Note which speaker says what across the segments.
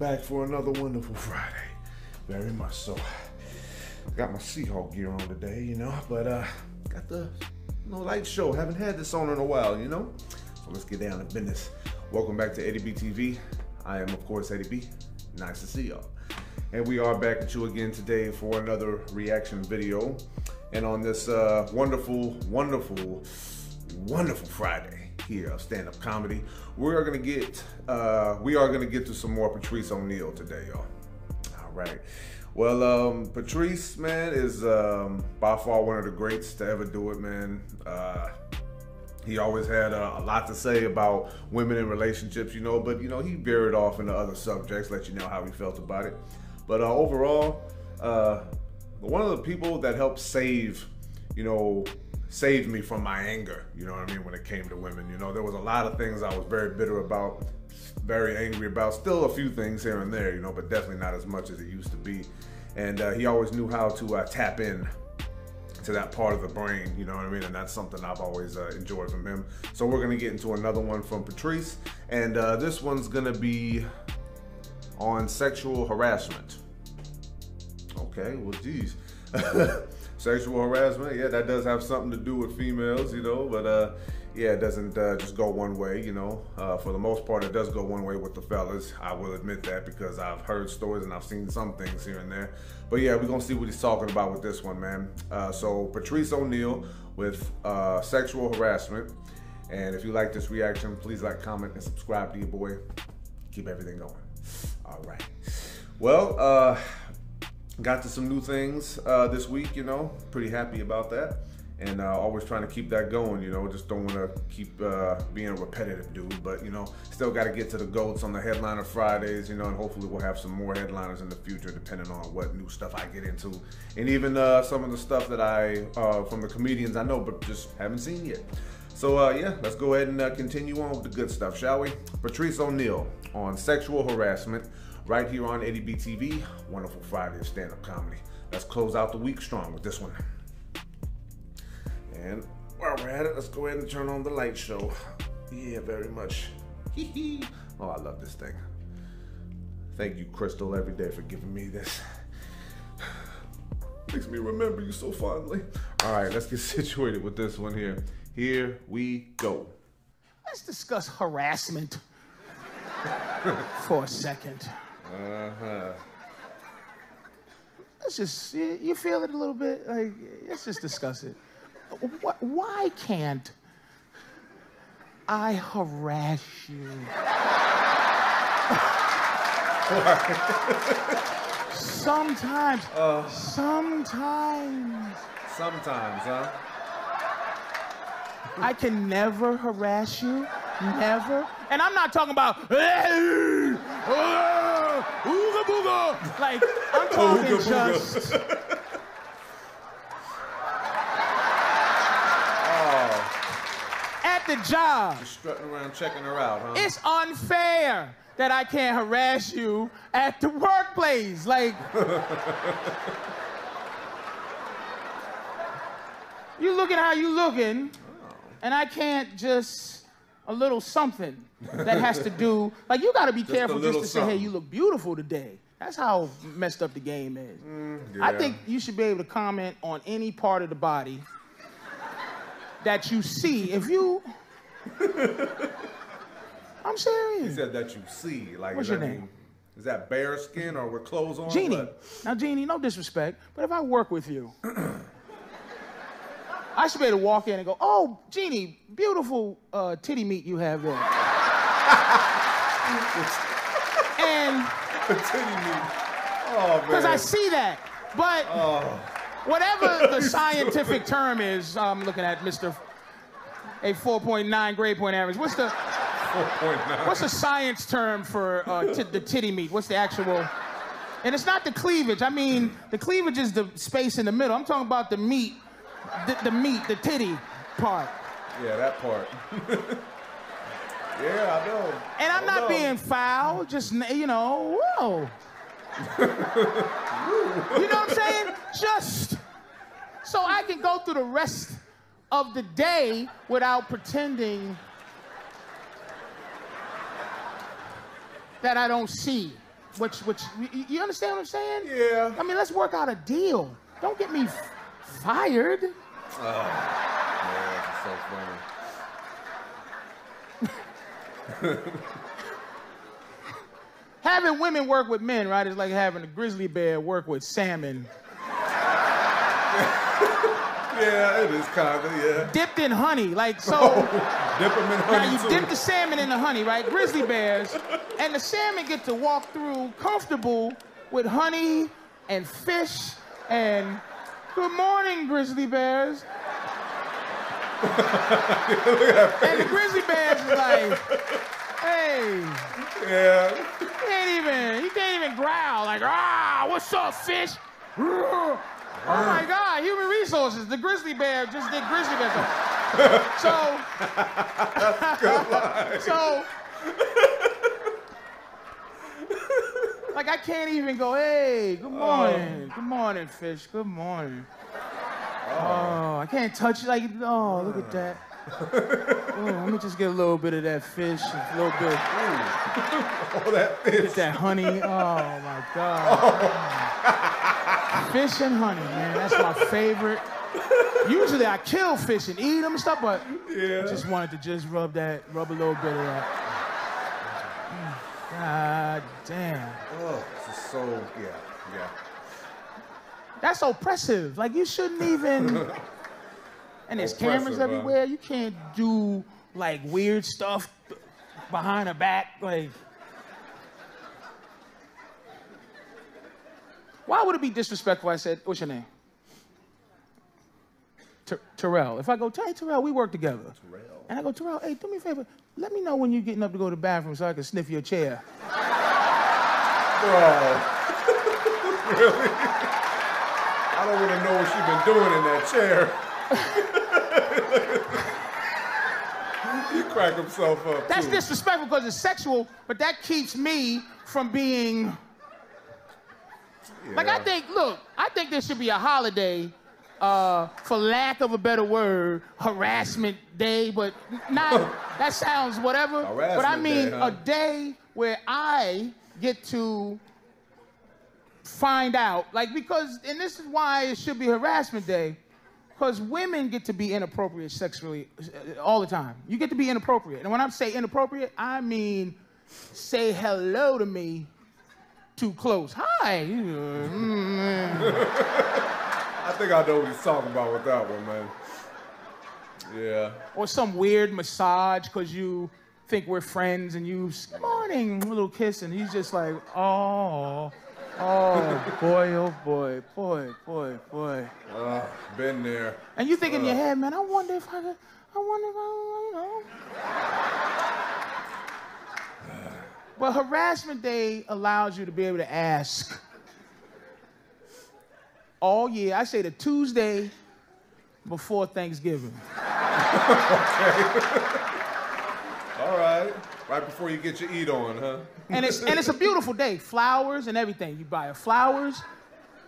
Speaker 1: Back for another wonderful Friday. Very much so. Got my Seahawk gear on today, you know, but got the light show. Haven't had this on in a while, you know. So let's get down to business. Welcome back to Eddie B TV. I am, of course, Eddie B. Nice to see y'all. And we are back at you again today for another reaction video. And on this wonderful Friday here of stand-up comedy, we are gonna get to some more Patrice O'Neal today, y'all. All right. Well, Patrice, man, is by far one of the greats to ever do it, man. He always had a lot to say about women in relationships, you know, but, you know, he veered off into other subjects, let you know how he felt about it. But overall, one of the people that helped saved me from my anger, you know what I mean, when it came to women. You know, there was a lot of things I was very bitter about, very angry about, still a few things here and there, you know, but definitely not as much as it used to be. And he always knew how to tap in to that part of the brain, you know what I mean? And that's something I've always enjoyed from him. So we're gonna get into another one from Patrice, and this one's gonna be on sexual harassment. Okay, well, geez. Sexual harassment, yeah, that does have something to do with females, you know, but yeah, it doesn't just go one way, you know. For the most part, it does go one way with the fellas. I will admit that because I've heard stories and I've seen some things here and there. But yeah, we're gonna see what he's talking about with this one, man. So Patrice O'Neal with sexual harassment. And if you like this reaction, please like, comment, and subscribe to your boy. Keep everything going. All right. Well, got to some new things this week, you know. Pretty happy about that. And always trying to keep that going, you know. Just don't want to keep being a repetitive dude. But, you know, still got to get to the GOATs on the Headliner Fridays, you know. And hopefully we'll have some more headliners in the future, depending on what new stuff I get into. And even some of the stuff that from the comedians I know, but just haven't seen yet. So, yeah, let's go ahead and continue on with the good stuff, shall we? Patrice O'Neal on sexual harassment, right here on Eddie B TV. Wonderful Friday of stand-up comedy. Let's close out the week strong with this one. And while we're at it, let's go ahead and turn on the light show. Yeah, very much. Oh, I love this thing. Thank you, Crystal, every day for giving me this. Makes me remember you so fondly. All right, let's get situated with this one here. Here we go.
Speaker 2: Let's discuss harassment for a second. Let's just, you feel it a little bit? Like, let's just discuss it. Why can't I harass you? Sometimes.
Speaker 1: Sometimes, huh?
Speaker 2: I can never harass you. Never. And I'm not talking about, ooga booga. Like, I'm talking just. At the job.
Speaker 1: Just strutting around checking her out, huh?
Speaker 2: It's unfair that I can't harass you at the workplace. Like, you looking how you looking, and I can't just a little something that has to do, like, you gotta be careful just to say, hey, you look beautiful today. That's how messed up the game is. Yeah. I think you should be able to comment on any part of the body that you see. If you, I'm serious.
Speaker 1: He said that you see. Like,
Speaker 2: what's your name?
Speaker 1: Is that bare skin or with clothes on?
Speaker 2: Jeannie.
Speaker 1: What?
Speaker 2: Now, Jeannie, no disrespect, but if I work with you, I should be able to walk in and go, oh, Jeannie, beautiful titty meat you have there. And
Speaker 1: the titty meat. Oh, man.
Speaker 2: Because I see that. But whatever the scientific term is, I'm looking at Mr. A 4.9 grade point average. What's the 4.9? What's the science term for the titty meat? What's the actual? And it's not the cleavage. I mean, the cleavage is the space in the middle. I'm talking about the meat, the titty part.
Speaker 1: Yeah, that part. Yeah, I know.
Speaker 2: And I'm not being foul, just, you know, whoa. You know what I'm saying? Just so I can go through the rest of the day without pretending that I don't see. you understand what I'm saying?
Speaker 1: Yeah.
Speaker 2: I mean, let's work out a deal. Don't get me fired.
Speaker 1: Oh, man, that's so funny.
Speaker 2: Having women work with men, right, is like having a grizzly bear work with salmon.
Speaker 1: Yeah, it is kind of, yeah.
Speaker 2: Dipped in honey, like so.
Speaker 1: Dip them in honey
Speaker 2: Now you
Speaker 1: too.
Speaker 2: dip the salmon in the honey, right? Grizzly bears, and the salmon get to walk through comfortable with honey and fish and good morning, grizzly bears. And the grizzly bears is like, hey.
Speaker 1: Yeah.
Speaker 2: He can't even growl like, what's up, fish? Oh my God, human resources. The grizzly bear just did grizzly bear stuff. So, like I can't even go, hey, good morning. Good morning, fish, good morning. Oh, I can't touch it like, oh, look at that. Oh, let me just get a little bit of that fish, a little bit.
Speaker 1: Oh, that fish.
Speaker 2: Get that honey. Oh my God. Fish and honey, man. That's my favorite. Usually I kill fish and eat them and stuff, but I just wanted to just rub a little bit of that. God damn.
Speaker 1: Oh, this is so, yeah.
Speaker 2: That's oppressive. Like you shouldn't even. And there's cameras everywhere. You can't do like weird stuff behind her back. Like, why would it be disrespectful? I said, what's your name? Terrell. If I go, hey Terrell, we work together. Terrell. And I go, Terrell, hey, do me a favor. Let me know when you're getting up to go to the bathroom so I can sniff your chair.
Speaker 1: Bro. Really? I don't want to know what she's been doing in that chair. He crack himself up.
Speaker 2: That's
Speaker 1: too.
Speaker 2: disrespectful because it's sexual, but that keeps me from being. Like I think there should be a holiday, for lack of a better word, harassment day, but not. That sounds whatever.
Speaker 1: Harassment
Speaker 2: but I mean
Speaker 1: day, huh?
Speaker 2: a day where I get to find out, like because, and this is why it should be harassment day. Because women get to be inappropriate sexually all the time. You get to be inappropriate. And when I say inappropriate, I mean say hello to me too close. Hi.
Speaker 1: I think I know what he's talking about with that one, man. Yeah.
Speaker 2: Or some weird massage because you think we're friends and you, good morning, a little kiss, and he's just like, oh. Oh boy, boy.
Speaker 1: Been there.
Speaker 2: And you think in your head, man, I wonder if I, you know. But harassment day allows you to be able to ask all year. I say the Tuesday before Thanksgiving.
Speaker 1: Okay. All right. Right before you get your eat on, huh?
Speaker 2: And it's a beautiful day. Flowers and everything. You buy her flowers.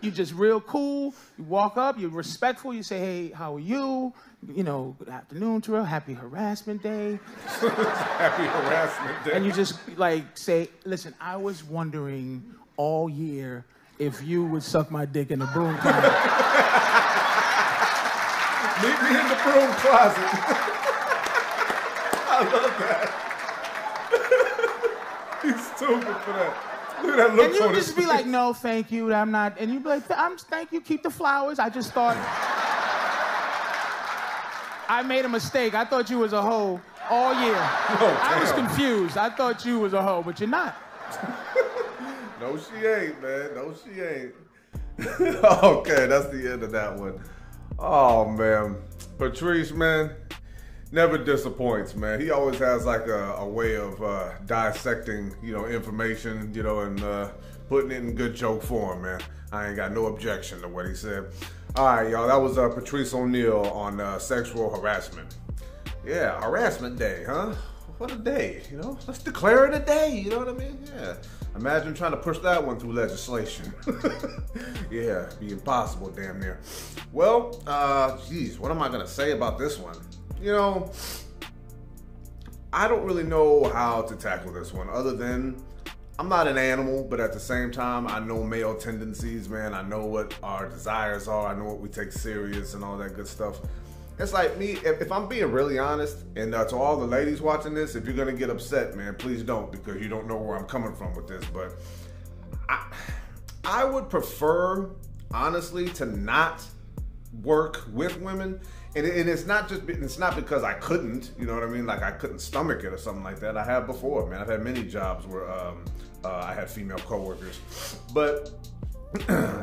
Speaker 2: You just real cool. You walk up. You're respectful. You say, hey, how are you? You know, good afternoon, Terrell. Happy harassment day.
Speaker 1: Happy harassment day.
Speaker 2: And you just like say, listen, I was wondering all year if you would suck my dick in the broom closet.
Speaker 1: Meet me in the broom closet. I love that. He's stupid for that. Look at that look on his face.
Speaker 2: And you just be like, no, thank you, I'm not. And you be like, thank you, keep the flowers. I just thought, I made a mistake. I thought you was a hoe all year.
Speaker 1: Oh,
Speaker 2: I was confused. I thought you was a hoe, but you're not.
Speaker 1: No, she ain't, man. No, she ain't. Okay, that's the end of that one. Oh, man. Patrice, man, never disappoints, man. He always has like a way of dissecting, information, and putting it in good joke form, man. I ain't got no objection to what he said. All right, y'all, that was Patrice O'Neal on sexual harassment. Yeah, harassment day, huh? What a day, Let's declare it a day, you know what I mean? Yeah. Imagine trying to push that one through legislation. Yeah, it'd be impossible, damn near. Well, geez, what am I gonna say about this one? I don't really know how to tackle this one other than I'm not an animal, but at the same time, I know male tendencies, man. I know what our desires are. I know what we take serious and all that good stuff. It's like me, if I'm being really honest, and to all the ladies watching this, if you're gonna get upset, man, please don't, because you don't know where I'm coming from with this. But I would prefer, honestly, to not work with women. And it's not because I couldn't, you know what I mean? Like I couldn't stomach it or something like that. I have before, man. I've had many jobs where I had female coworkers. But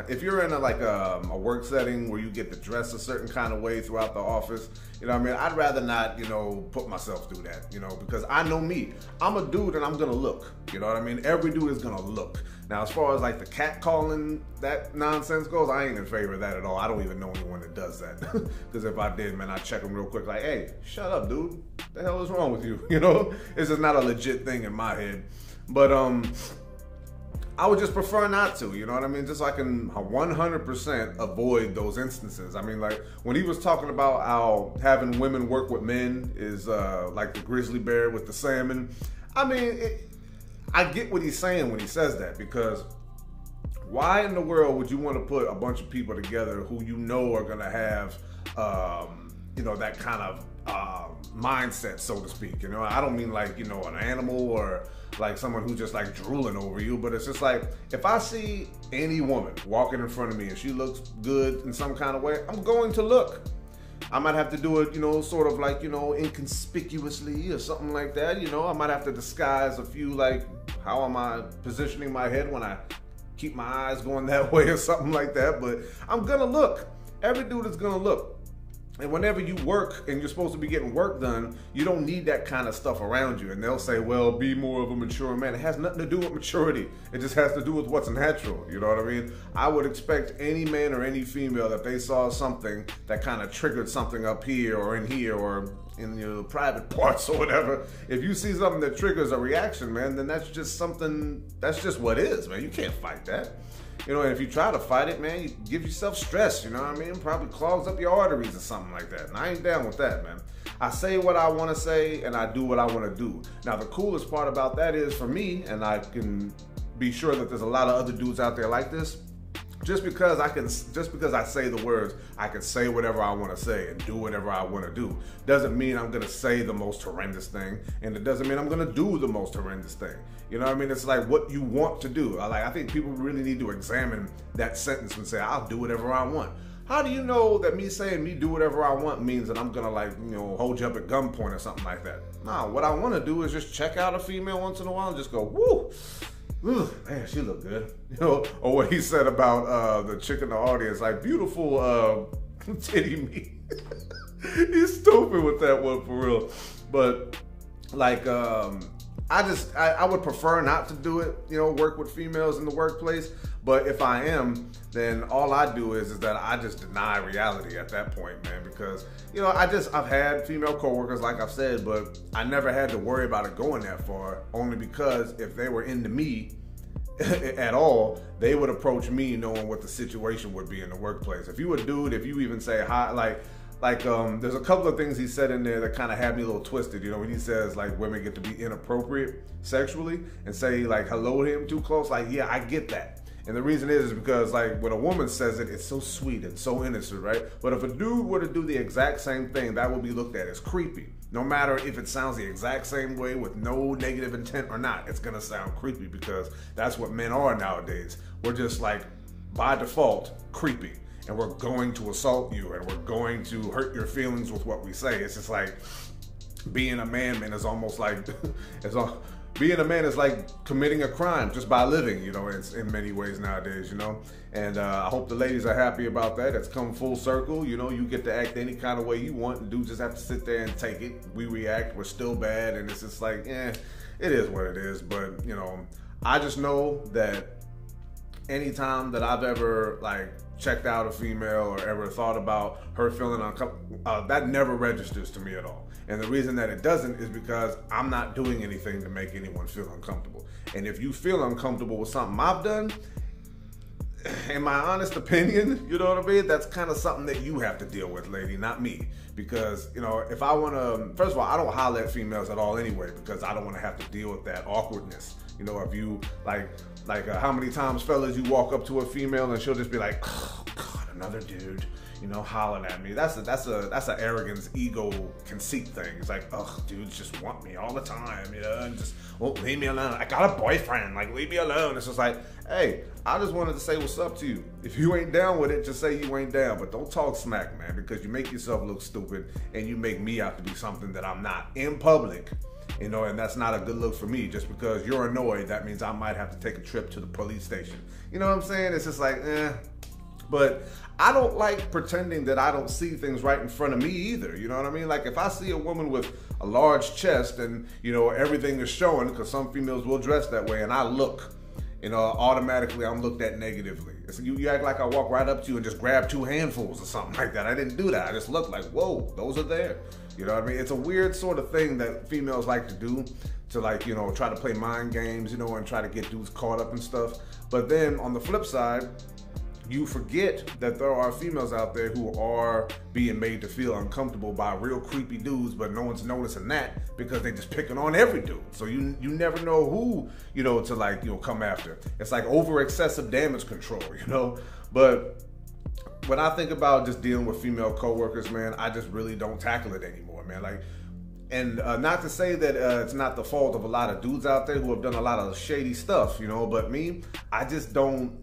Speaker 1: if you're in a work setting where you get to dress a certain kind of way throughout the office, you know what I mean? I'd rather not, you know, put myself through that, you know, because I know me. I'm a dude and I'm gonna look, you know what I mean? Every dude is gonna look. Now, as far as like the catcalling, that nonsense goes, I ain't in favor of that at all. I don't even know anyone that does that. Because if I did, man, I'd check them real quick like, hey, shut up, dude. What the hell is wrong with you? You know? It's just not a legit thing in my head. But I would just prefer not to, you know what I mean? Just so I can 100% avoid those instances. I mean, like when he was talking about how having women work with men is like the grizzly bear with the salmon. I mean, I get what he's saying when he says that, because why in the world would you want to put a bunch of people together who you know are going to have, you know, that kind of mindset, so to speak? You know, I don't mean like, you know, an animal or like someone who's just like drooling over you, but it's just like, if I see any woman walking in front of me and she looks good in some kind of way, I'm going to look. I might have to do it, you know, sort of like, you know, inconspicuously or something like that. You know, I might have to disguise a few, like, how am I positioning my head when I keep my eyes going that way or something like that. But I'm gonna look. Every dude is gonna look. And whenever you work and you're supposed to be getting work done, you don't need that kind of stuff around you. And they'll say, well, be more of a mature man. It has nothing to do with maturity. It just has to do with what's natural. You know what I mean? I would expect any man or any female, that they saw something that kind of triggered something up here or in your private parts or whatever. If you see something that triggers a reaction, man, then that's just something, that's just what is, man. You can't fight that. You know, and if you try to fight it, man, you give yourself stress, you know what I mean? Probably clogs up your arteries or something like that. And I ain't down with that, man. I say what I want to say and I do what I want to do. Now, the coolest part about that is, for me, and I can be sure that there's a lot of other dudes out there like this, just because I say the words, I can say whatever I want to say and do whatever I want to do, doesn't mean I'm going to say the most horrendous thing, and it doesn't mean I'm going to do the most horrendous thing. You know what I mean? It's like what you want to do. I think people really need to examine that sentence and say, I'll do whatever I want. How do you know that me saying me do whatever I want means that I'm going to, like, you know, hold you up at gunpoint or something like that? No, what I want to do is just check out a female once in a while and just go, woo! Ooh, man, she look good. You know, or what he said about the chick in the audience, like, beautiful titty meat. He's stupid with that one, for real. But like, I would prefer not to do it, you know, work with females in the workplace. But if I am, then all I do is that I just deny reality at that point, man. Because, you know, I've had female coworkers, like I've said, but I never had to worry about it going that far, only because if they were into me at all, they would approach me knowing what the situation would be in the workplace. If you a dude, if you even say hi, there's a couple of things he said in there that kind of had me a little twisted. You know, when he says, like, women get to be inappropriate sexually and say, like, hello to him too close, like, yeah, I get that. And the reason is because, like, when a woman says it, it's so sweet and so innocent, right? But if a dude were to do the exact same thing, that would be looked at as creepy. No matter if it sounds the exact same way with no negative intent or not, it's gonna sound creepy, because that's what men are nowadays. We're just, like, by default, creepy. And we're going to assault you, and we're going to hurt your feelings with what we say. It's just like being a man, is almost like being a man is like committing a crime just by living, you know, it's in many ways nowadays, you know. And I hope the ladies are happy about that. It's come full circle, you know. You get to act any kind of way you want, and dudes just have to sit there and take it. We react, we're still bad, and it's just like, it is what it is. But, you know, I just know that anytime that I've ever, like, checked out a female or ever thought about her feeling uncomfortable, that never registers to me at all. And the reason that it doesn't is because I'm not doing anything to make anyone feel uncomfortable. And if you feel uncomfortable with something I've done, in my honest opinion, you know what I mean? That's kind of something that you have to deal with, lady, not me. Because, you know, if I want to, first of all, I don't holler at females at all anyway, because I don't want to have to deal with that awkwardness. You know, if you how many times, fellas, you walk up to a female and she'll just be like, oh God, another dude, you know, hollering at me. That's a arrogance, ego, conceit thing. It's like, ugh, dudes just want me all the time, you know, and just won't leave me alone. I got a boyfriend, like, leave me alone. It's just like, hey, I just wanted to say what's up to you. If you ain't down with it, just say you ain't down, but don't talk smack, man, because you make yourself look stupid and you make me out to be something that I'm not in public. You know, and that's not a good look for me. Just because you're annoyed, that means I might have to take a trip to the police station. You know what I'm saying? It's just like, But I don't like pretending that I don't see things right in front of me either. You know what I mean? Like if I see a woman with a large chest and, you know, everything is showing, because some females will dress that way, and I look, you know, automatically I'm looked at negatively. So you act like I walk right up to you and just grab 2 handfuls or something like that. I didn't do that. I just looked like, whoa, those are there. You know what I mean? It's a weird sort of thing that females like to do, to like, you know, try to play mind games, you know, and try to get dudes caught up and stuff. But then on the flip side, you forget that there are females out there who are being made to feel uncomfortable by real creepy dudes, but no one's noticing that because they're just picking on every dude. So you never know who, you know, to like, you know, come after. It's like over excessive damage control, you know? But when I think about just dealing with female coworkers, man, I just really don't tackle it anymore, man. Like, and not to say that it's not the fault of a lot of dudes out there who have done a lot of shady stuff, you know, but me, I just don't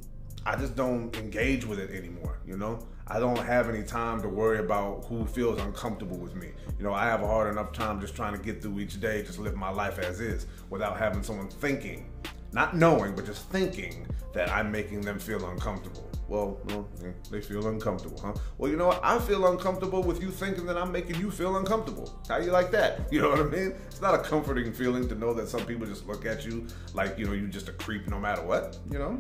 Speaker 1: engage with it anymore, you know? I don't have any time to worry about who feels uncomfortable with me. You know, I have a hard enough time just trying to get through each day, just live my life as is, without having someone thinking, not knowing, but just thinking that I'm making them feel uncomfortable. Well, they feel uncomfortable, huh? Well, you know what? I feel uncomfortable with you thinking that I'm making you feel uncomfortable. How you like that? You know what I mean? It's not a comforting feeling to know that some people just look at you like, you know, you're just a creep no matter what, you know?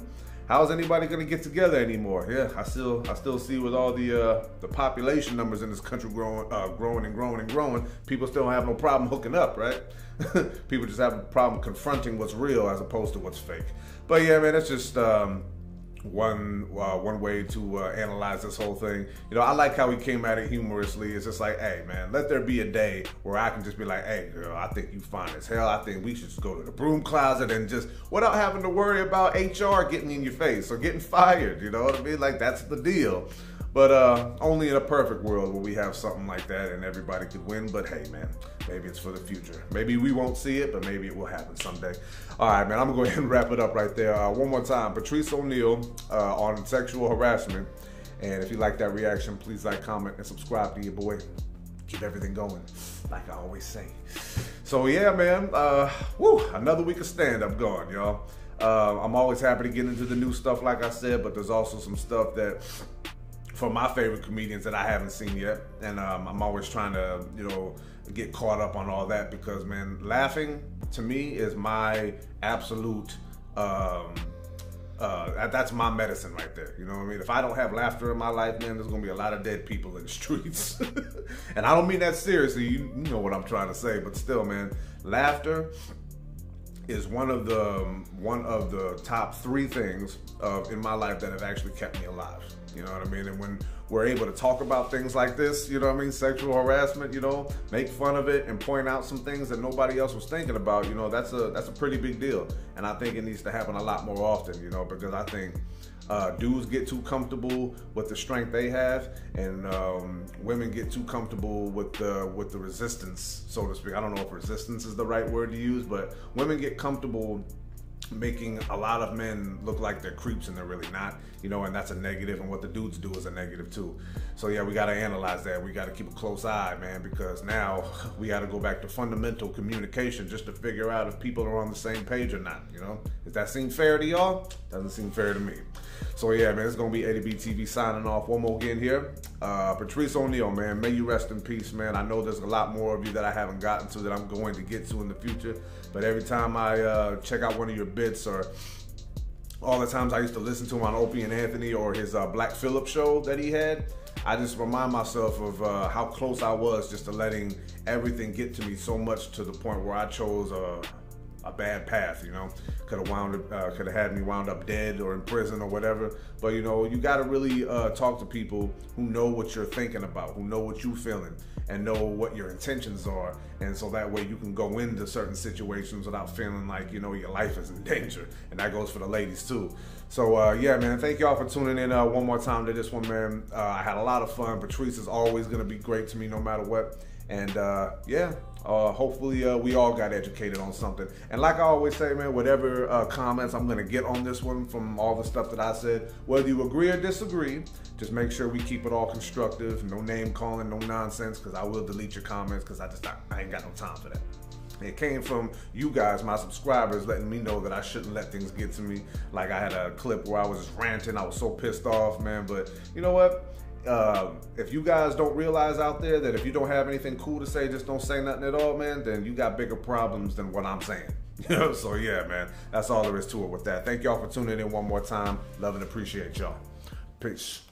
Speaker 1: How's anybody gonna get together anymore? Yeah, I still see with all the population numbers in this country growing and growing, people still don't have no problem hooking up, right? People just have a problem confronting what's real as opposed to what's fake. But yeah, man, that's just one way to analyze this whole thing. You know, I like how he came at it humorously. It's just like, hey man, let there be a day where I can just be like, hey girl, I think you fine as hell. I think we should just go to the broom closet and just, without having to worry about HR getting in your face or getting fired. You know what I mean? Like, that's the deal. But only in a perfect world will we have something like that and everybody could win. But hey, man, maybe it's for the future. Maybe we won't see it, but maybe it will happen someday. All right, man, I'm gonna go ahead and wrap it up right there. One more time, Patrice O'Neal on sexual harassment. And if you like that reaction, please like, comment, and subscribe to your boy. Keep everything going, like I always say. So yeah, man, another week of stand-up gone, y'all. I'm always happy to get into the new stuff, like I said, but there's also some stuff that for my favorite comedians that I haven't seen yet. And I'm always trying to, you know, get caught up on all that because, man, laughing to me is my absolute, that's my medicine right there. You know what I mean? If I don't have laughter in my life, man, there's gonna be a lot of dead people in the streets. And I don't mean that seriously, you know what I'm trying to say, but still, man, laughter is one of the top 3 things in my life that have actually kept me alive. You know what I mean? And when we're able to talk about things like this, you know what I mean, sexual harassment, you know, make fun of it and point out some things that nobody else was thinking about, you know, that's a pretty big deal. And I think it needs to happen a lot more often, you know, because I think dudes get too comfortable with the strength they have, and women get too comfortable with the resistance, so to speak. I don't know if resistance is the right word to use, but women get comfortable making a lot of men look like they're creeps and they're really not, you know, and that's a negative, and what the dudes do is a negative too. So yeah, we got to analyze that. We got to keep a close eye, man, because now we got to go back to fundamental communication just to figure out if people are on the same page or not, you know. Does that seem fair to y'all? Doesn't seem fair to me. So yeah, man, it's gonna be Eddie B TV signing off one more again here. Patrice O'Neal, man, may you rest in peace, man. I know there's a lot more of you that I haven't gotten to that I'm going to get to in the future, but every time I check out one of your bits, or all the times I used to listen to him on Opie and Anthony or his Black Phillip show that he had, I just remind myself of how close I was just to letting everything get to me so much, to the point where I chose a bad path, you know. Could have had me wound up dead or in prison or whatever. But you know, you got to really talk to people who know what you're thinking about, who know what you're feeling, and know what your intentions are, and so that way you can go into certain situations without feeling like, you know, your life is in danger. And that goes for the ladies too. So yeah, man, thank y'all for tuning in one more time to this one, man. I had a lot of fun. Patrice is always gonna be great to me no matter what. And yeah, hopefully we all got educated on something. And like I always say, man, whatever comments I'm gonna get on this one from all the stuff that I said, whether you agree or disagree, just make sure we keep it all constructive, no name calling, no nonsense, because I will delete your comments, because I ain't got no time for that. It came from you guys, my subscribers, letting me know that I shouldn't let things get to me. Like I had a clip where I was just ranting, I was so pissed off, man. But you know what? If you guys don't realize out there that if you don't have anything cool to say, just don't say nothing at all, man, then you got bigger problems than what I'm saying. You know, so yeah, man, that's all there is to it with that. Thank y'all for tuning in one more time. Love and appreciate y'all. Peace.